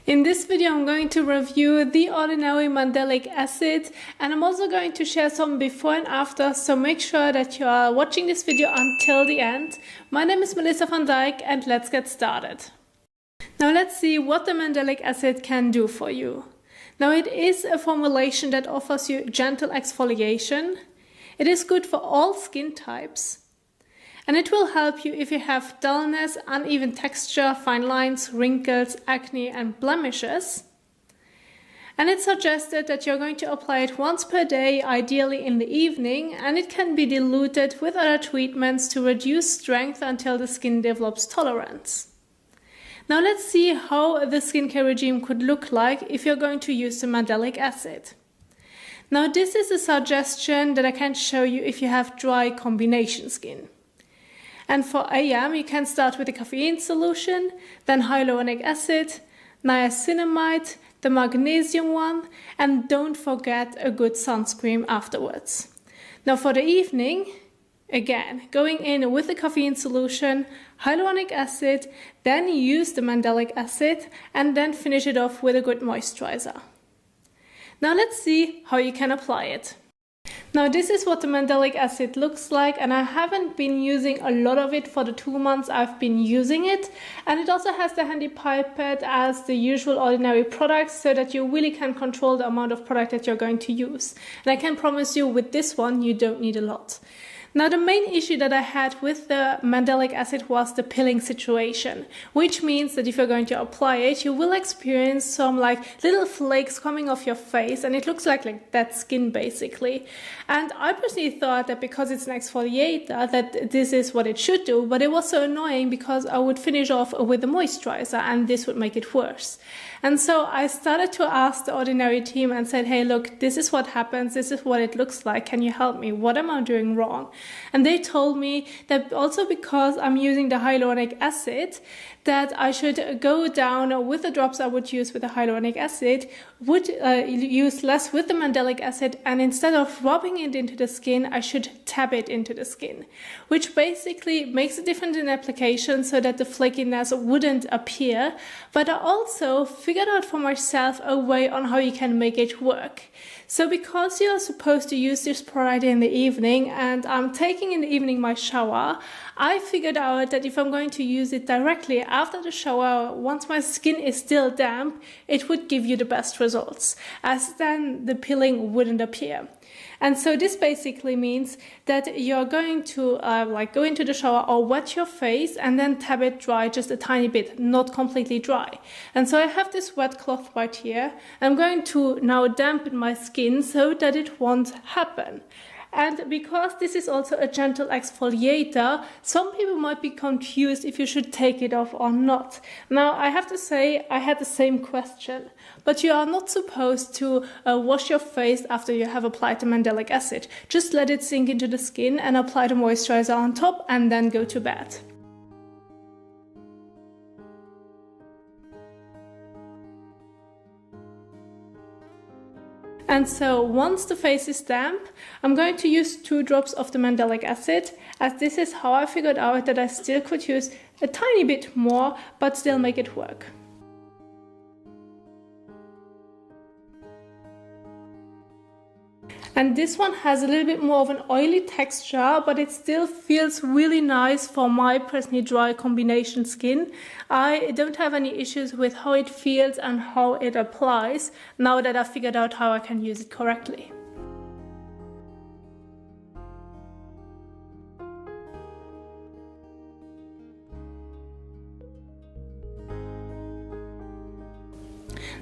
In this video, I'm going to review the ordinary Mandelic Acid, and I'm also going to share some before and after, so make sure that you are watching this video until the end. My name is Melissa van Dijk and let's get started. Now let's see what the Mandelic Acid can do for you. Now it is a formulation that offers you gentle exfoliation. It is good for all skin types. And it will help you if you have dullness, uneven texture, fine lines, wrinkles, acne and blemishes. And it's suggested that you're going to apply it once per day, ideally in the evening, and it can be diluted with other treatments to reduce strength until the skin develops tolerance. Now let's see how the skincare regime could look like if you're going to use the Mandelic Acid. Now this is a suggestion that I can show you if you have dry combination skin. And for AM, you can start with the caffeine solution, then hyaluronic acid, niacinamide, the magnesium one, and don't forget a good sunscreen afterwards. Now for the evening, again, going in with the caffeine solution, hyaluronic acid, then use the Mandelic Acid, and then finish it off with a good moisturizer. Now let's see how you can apply it. Now this is what the Mandelic Acid looks like, and I haven't been using a lot of it for the 2 months I've been using it, and it also has the handy pipette as the usual ordinary products so that you really can control the amount of product that you're going to use. And I can promise you with this one you don't need a lot. Now the main issue that I had with the Mandelic Acid was the pilling situation, which means that if you're going to apply it, you will experience some little flakes coming off your face, and it looks like dead skin basically. And I personally thought that because it's an exfoliator that this is what it should do, but it was so annoying because I would finish off with a moisturizer and this would make it worse. And so I started to ask the Ordinary team and said, hey, look, this is what happens. This is what it looks like. Can you help me? What am I doing wrong? And they told me that also because I'm using the hyaluronic acid, that I should go down with the drops I would use with the hyaluronic acid, would use less with the Mandelic Acid, and instead of rubbing it into the skin, I should tap it into the skin, which basically makes a difference in application so that the flakiness wouldn't appear. But I also figured out for myself a way on how you can make it work. So because you're supposed to use this product in the evening, and I'm taking in the evening my shower, I figured out that if I'm going to use it directly after the shower, once my skin is still damp, it would give you the best results, as then the peeling wouldn't appear. And so this basically means that you're going to go into the shower or wet your face and then tap it dry just a tiny bit, not completely dry. And so I have this wet cloth right here. I'm going to now dampen my skin so that it won't happen. And because this is also a gentle exfoliator, some people might be confused if you should take it off or not. Now, I have to say, I had the same question. But you are not supposed to wash your face after you have applied the Mandelic Acid. Just let it sink into the skin and apply the moisturizer on top and then go to bed. And so once the face is damp, I'm going to use 2 drops of the Mandelic Acid, as this is how I figured out that I still could use a tiny bit more, but still make it work. And this one has a little bit more of an oily texture, but it still feels really nice for my personally dry combination skin. I don't have any issues with how it feels and how it applies, now that I've figured out how I can use it correctly.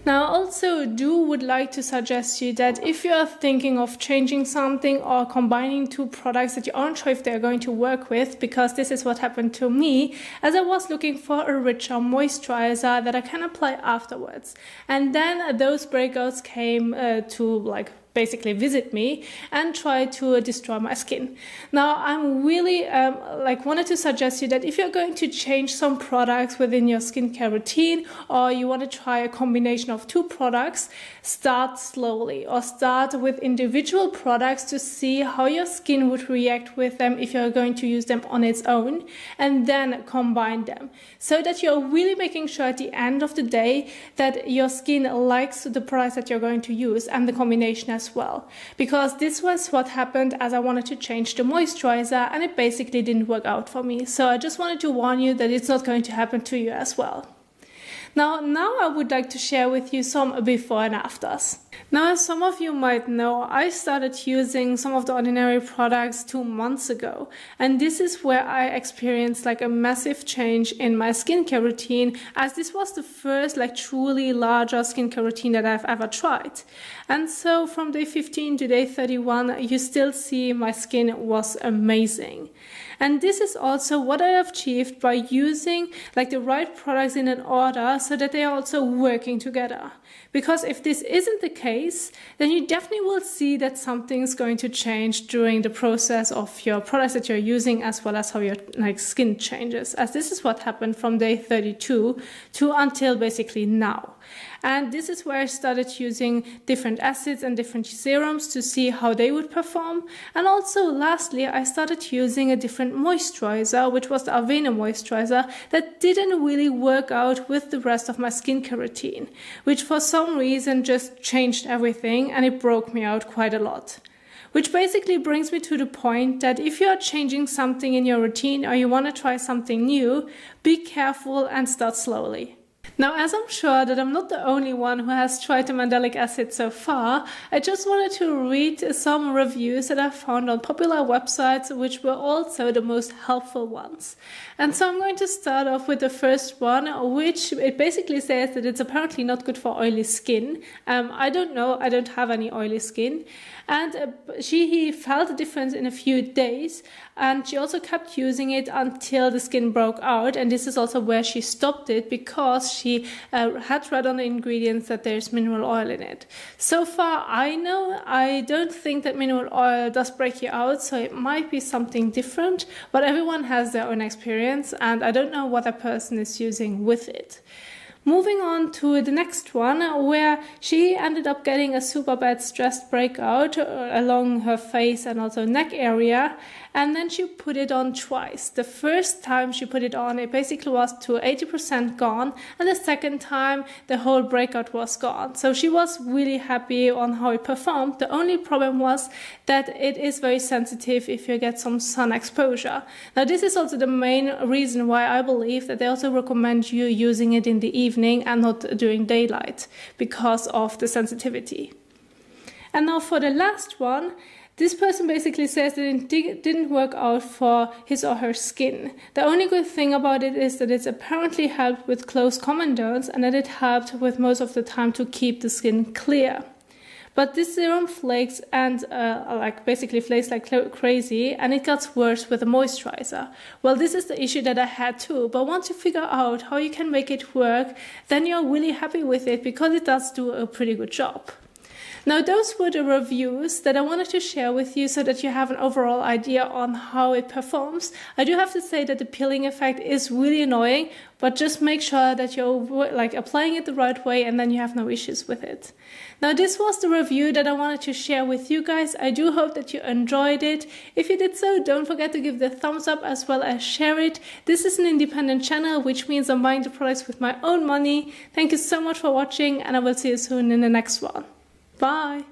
Now, I also would like to suggest you that if you are thinking of changing something or combining 2 products that you aren't sure if they're going to work with, because this is what happened to me, as I was looking for a richer moisturizer that I can apply afterwards. And then those breakouts came to basically visit me and try to destroy my skin. Now, I'm really wanted to suggest you that if you're going to change some products within your skincare routine, or you want to try a combination of 2 products, start slowly or start with individual products to see how your skin would react with them if you're going to use them on its own, and then combine them so that you're really making sure at the end of the day that your skin likes the products that you're going to use and the combination as well, because this was what happened as I wanted to change the moisturizer and it basically didn't work out for me. So I just wanted to warn you that it's not going to happen to you as well. Now I would like to share with you some before and afters. Now, as some of you might know, I started using some of the Ordinary products 2 months ago, and this is where I experienced like a massive change in my skincare routine, as this was the first like truly larger skincare routine that I've ever tried. And so from day 15 to day 31, you still see my skin was amazing. And this is also what I have achieved by using like the right products in an order so that they are also working together. Because if this isn't the case, then you definitely will see that something's going to change during the process of your products that you're using, as well as how your skin changes, as this is what happened from day 32 to until basically now. And this is where I started using different acids and different serums to see how they would perform. And also lastly, I started using a different moisturizer, which was the Avena moisturizer, that didn't really work out with the rest of my skincare routine, which for some reason just changed everything, and it broke me out quite a lot. Which basically brings me to the point that if you are changing something in your routine or you want to try something new, be careful and start slowly. Now, as I'm sure that I'm not the only one who has tried the Mandelic Acid so far, I just wanted to read some reviews that I found on popular websites, which were also the most helpful ones. And so I'm going to start off with the first one, which it basically says that it's apparently not good for oily skin. I don't know, I don't have any oily skin. And he felt a difference in a few days, and she also kept using it until the skin broke out, and this is also where she stopped it because she had read on the ingredients that there's mineral oil in it. So far I know, I don't think that mineral oil does break you out, so it might be something different, but everyone has their own experience and I don't know what a person is using with it. Moving on to the next one, where she ended up getting a super bad stress breakout along her face and also neck area, and then she put it on twice. The first time she put it on, it basically was to 80% gone, and the second time the whole breakout was gone. So she was really happy on how it performed. The only problem was that it is very sensitive if you get some sun exposure. Now, this is also the main reason why I believe that they also recommend you using it in the evening and not during daylight, because of the sensitivity. And now for the last one, this person basically says that it didn't work out for his or her skin. The only good thing about it is that it's apparently helped with close comedones and that it helped with most of the time to keep the skin clear. But this serum flakes and basically flakes like crazy, and it gets worse with the moisturizer. Well, this is the issue that I had too, but once you figure out how you can make it work, then you're really happy with it because it does do a pretty good job. Now, those were the reviews that I wanted to share with you so that you have an overall idea on how it performs. I do have to say that the peeling effect is really annoying, but just make sure that you're applying it the right way and then you have no issues with it. Now, this was the review that I wanted to share with you guys. I do hope that you enjoyed it. If you did so, don't forget to give the thumbs up as well as share it. This is an independent channel, which means I'm buying the products with my own money. Thank you so much for watching, and I will see you soon in the next one. Bye!